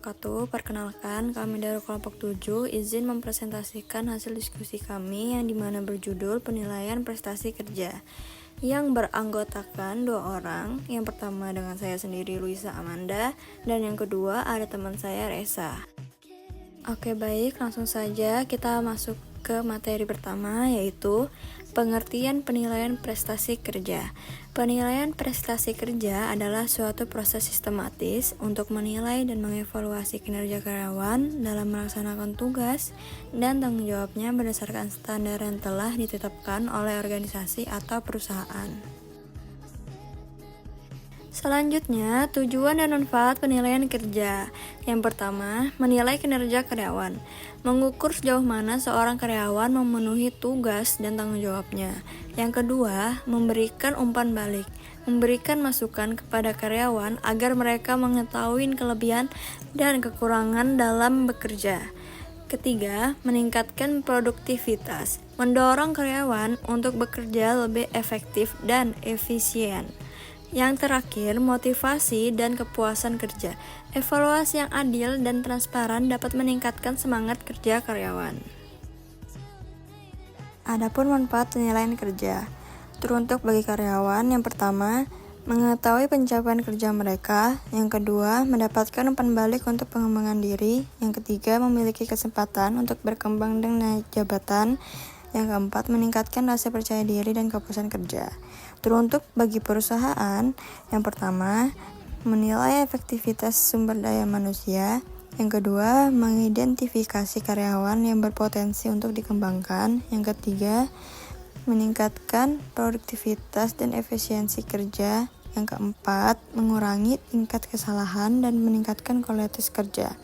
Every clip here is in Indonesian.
wabarakatuh. Perkenalkan, kami dari kelompok 7 izin mempresentasikan hasil diskusi kami yang dimana berjudul penilaian prestasi kerja yang beranggotakan 2 orang. Yang pertama dengan saya sendiri, Luisa Amanda, dan yang kedua ada teman saya, Resa. Oke, baik, langsung saja kita masuk ke materi pertama, yaitu pengertian penilaian prestasi kerja. Penilaian prestasi kerja adalah suatu proses sistematis untuk menilai dan mengevaluasi kinerja karyawan dalam melaksanakan tugas dan tanggung jawabnya berdasarkan standar yang telah ditetapkan oleh organisasi atau perusahaan. Selanjutnya, tujuan dan manfaat penilaian kerja. Yang pertama, menilai kinerja karyawan. Mengukur sejauh mana seorang karyawan memenuhi tugas dan tanggung jawabnya. Yang kedua, memberikan umpan balik. Memberikan masukan kepada karyawan agar mereka mengetahui kelebihan dan kekurangan dalam bekerja. Ketiga, meningkatkan produktivitas. Mendorong karyawan untuk bekerja lebih efektif dan efisien. Yang terakhir, motivasi dan kepuasan kerja. Evaluasi yang adil dan transparan dapat meningkatkan semangat kerja karyawan. Adapun manfaat penilaian kerja. Teruntuk bagi karyawan, yang pertama, mengetahui pencapaian kerja mereka. Yang kedua, mendapatkan umpan balik untuk pengembangan diri. Yang ketiga, memiliki kesempatan untuk berkembang dan naik jabatan. Yang keempat, meningkatkan rasa percaya diri dan kepuasan kerja. Teruntuk bagi perusahaan, yang pertama, menilai efektivitas sumber daya manusia. Yang kedua, mengidentifikasi karyawan yang berpotensi untuk dikembangkan. Yang ketiga, meningkatkan produktivitas dan efisiensi kerja. Yang keempat, mengurangi tingkat kesalahan dan meningkatkan kualitas kerja.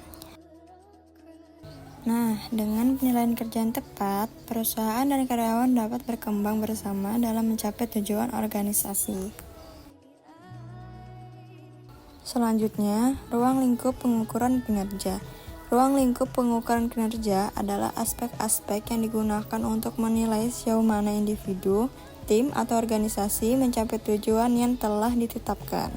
Nah, dengan penilaian kerja yang tepat, perusahaan dan karyawan dapat berkembang bersama dalam mencapai tujuan organisasi. Selanjutnya, ruang lingkup pengukuran kinerja. Ruang lingkup pengukuran kinerja adalah aspek-aspek yang digunakan untuk menilai sejauh mana individu, tim, atau organisasi mencapai tujuan yang telah ditetapkan.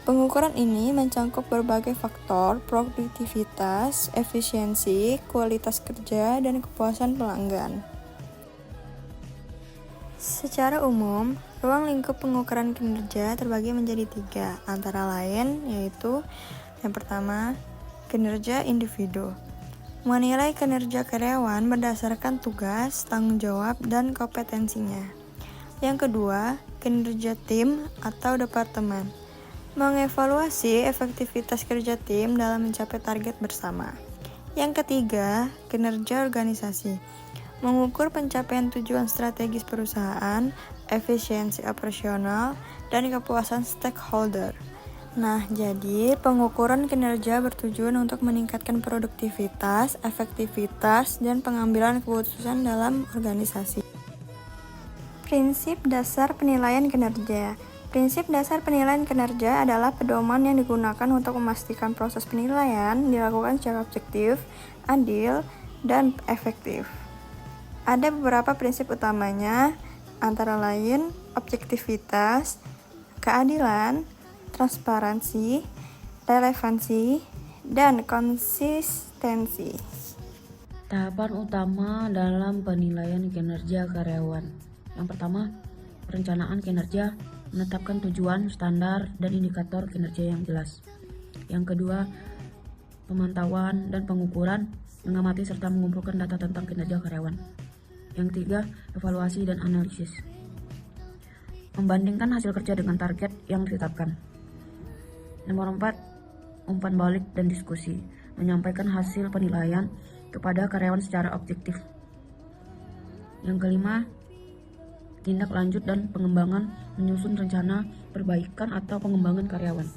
Pengukuran ini mencakup berbagai faktor, produktivitas, efisiensi, kualitas kerja, dan kepuasan pelanggan. Secara umum, ruang lingkup pengukuran kinerja terbagi menjadi 3, antara lain yaitu yang pertama, kinerja individu. Menilai kinerja karyawan berdasarkan tugas, tanggung jawab, dan kompetensinya. Yang kedua, kinerja tim atau departemen. Mengevaluasi efektivitas kerja tim dalam mencapai target bersama. Yang ketiga, kinerja organisasi. Mengukur pencapaian tujuan strategis perusahaan, efisiensi operasional, dan kepuasan stakeholder. Nah, jadi pengukuran kinerja bertujuan untuk meningkatkan produktivitas, efektivitas, dan pengambilan keputusan dalam organisasi. Prinsip dasar penilaian kinerja. Prinsip dasar penilaian kinerja adalah pedoman yang digunakan untuk memastikan proses penilaian dilakukan secara objektif, adil, dan efektif. Ada beberapa prinsip utamanya, antara lain objektivitas, keadilan, transparansi, relevansi, dan konsistensi. Tahapan utama dalam penilaian kinerja karyawan. Yang pertama, perencanaan kinerja. Menetapkan tujuan, standar, dan indikator kinerja yang jelas. Yang kedua, pemantauan dan pengukuran, mengamati serta mengumpulkan data tentang kinerja karyawan. Yang ketiga, evaluasi dan analisis. Membandingkan hasil kerja dengan target yang ditetapkan. Nomor 4, umpan balik dan diskusi. Menyampaikan hasil penilaian kepada karyawan secara objektif. Yang kelima, tindak lanjut dan pengembangan, menyusun rencana perbaikan atau pengembangan karyawan.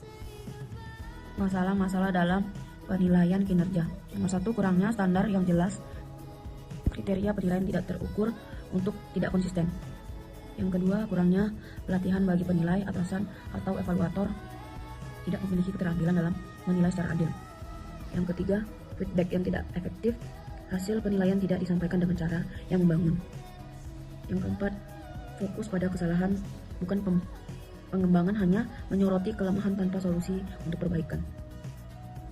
Masalah-masalah dalam penilaian kinerja. Nomor 1, kurangnya standar yang jelas. Kriteria penilaian tidak terukur untuk tidak konsisten. Yang kedua, kurangnya pelatihan bagi penilai, atasan, atau evaluator tidak memiliki keterampilan dalam menilai secara adil. Yang ketiga, feedback yang tidak efektif. Hasil penilaian tidak disampaikan dengan cara yang membangun. Yang keempat, fokus pada kesalahan, bukan pengembangan, hanya menyoroti kelemahan tanpa solusi untuk perbaikan.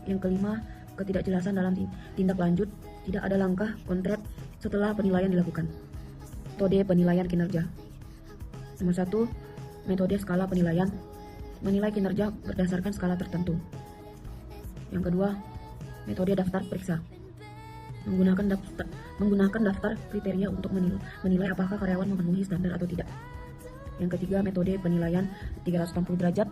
Yang kelima, ketidakjelasan dalam tindak lanjut. Tidak ada langkah konkret setelah penilaian dilakukan. Metode penilaian kinerja. Nomor 1, metode skala penilaian. Menilai kinerja berdasarkan skala tertentu. Yang kedua, metode daftar periksa. Menggunakan daftar kriteria untuk menilai apakah karyawan memenuhi standar atau tidak. Yang ketiga, metode penilaian 360 derajat.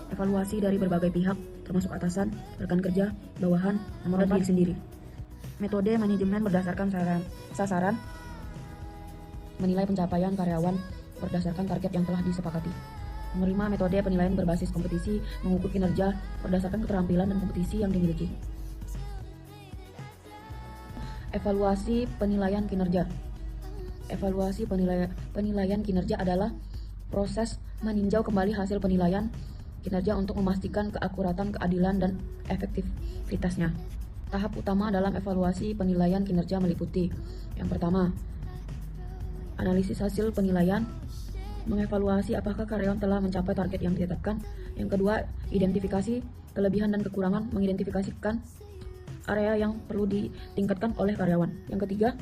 Evaluasi dari berbagai pihak, termasuk atasan, rekan kerja, bawahan, dan diri sendiri. Metode manajemen berdasarkan sasaran. Menilai pencapaian karyawan berdasarkan target yang telah disepakati. Nomor 5, metode penilaian berbasis kompetisi, mengukur kinerja berdasarkan keterampilan dan kompetisi yang dimiliki. Evaluasi penilaian kinerja. Evaluasi penilaian kinerja adalah proses meninjau kembali hasil penilaian kinerja untuk memastikan keakuratan, keadilan, dan efektivitasnya. Tahap utama dalam evaluasi penilaian kinerja meliputi: yang pertama, analisis hasil penilaian, mengevaluasi apakah karyawan telah mencapai target yang ditetapkan. Yang kedua, identifikasi kelebihan dan kekurangan, mengidentifikasikan area yang perlu ditingkatkan oleh karyawan. Yang ketiga,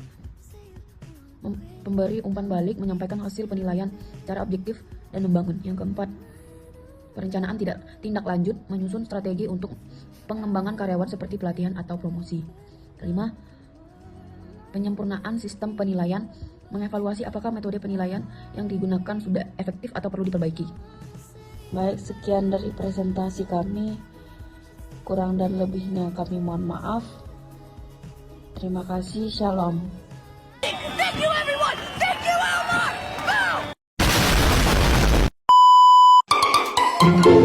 pemberi umpan balik, menyampaikan hasil penilaian secara objektif dan membangun. Yang keempat, perencanaan tindak lanjut, menyusun strategi untuk pengembangan karyawan seperti pelatihan atau promosi. Kelima, penyempurnaan sistem penilaian, mengevaluasi apakah metode penilaian yang digunakan sudah efektif atau perlu diperbaiki. Baik, sekian dari presentasi kami. Kurang dan lebihnya kami mohon maaf. Terima kasih, shalom. Thank you, everyone! Thank you, Elmar! Boom!